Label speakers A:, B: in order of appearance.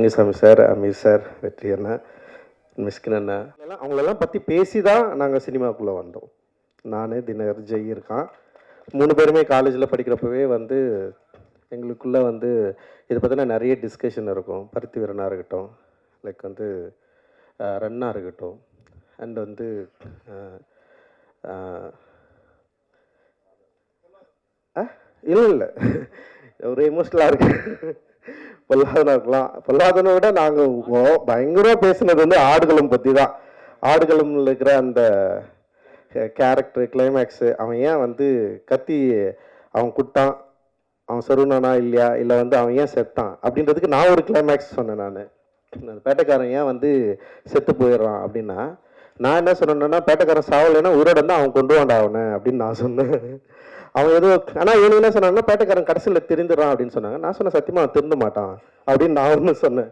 A: Lingusamy sir, Amir sir, வெற்றி அண்ணா, மிஸ்கின் அண்ணா அவங்களெல்லாம் பற்றி பேசி தான் நாங்கள் சினிமாவுக்குள்ளே வந்தோம். நான், தினகர், ஜெய் இருக்கான். 3 பேருமே காலேஜில் படிக்கிறப்பவே வந்து எங்களுக்குள்ளே வந்து இதை பற்றின நிறைய டிஸ்கஷன் இருக்கும். பருத்தி வீரனாக இருக்கட்டும், லைக் வந்து ரன்னாக இருக்கட்டும், அண்ட் வந்து இல்லை இல்லை ஒரு எமோஷ்னலாக இருக்கு. பொல்லாதனா இருக்கலாம். பொல்லாதனை விட நாங்கள் பயங்கரமாக பேசுனது வந்து ஆடுகளம் பற்றி தான். ஆடுகளம்ல இருக்கிற அந்த கேரக்டர் கிளைமேக்ஸு, அவன் ஏன் வந்து கத்தி அவன் குட்டான், அவன் சருணானா இல்லையா, இல்லை வந்து அவன் ஏன் செத்தான் அப்படின்றதுக்கு நான் ஒரு கிளைமேக்ஸ் சொன்னேன். நான் அந்த பேட்டைக்காரன் ஏன் வந்து செத்து போயிடுறான் அப்படின்னா, நான் என்ன சொன்னேன்னா, பேட்டைக்காரன் சாவலைன்னா உயிரோட தான் அவன் கொண்டு வாண்டா அவனை அப்படின்னு நான் சொன்னேன். அவன் எதுவும் ஆனால் இவனு என்ன சொன்னாங்கன்னா, பேட்டைக்காரன் கடைசியில் திருந்துடுறான் அப்படின்னு சொன்னாங்க. நான் சொன்னேன், சத்தியமாக அவன் திருந்த மாட்டான் அப்படின்னு நான் ஒன்று சொன்னேன்.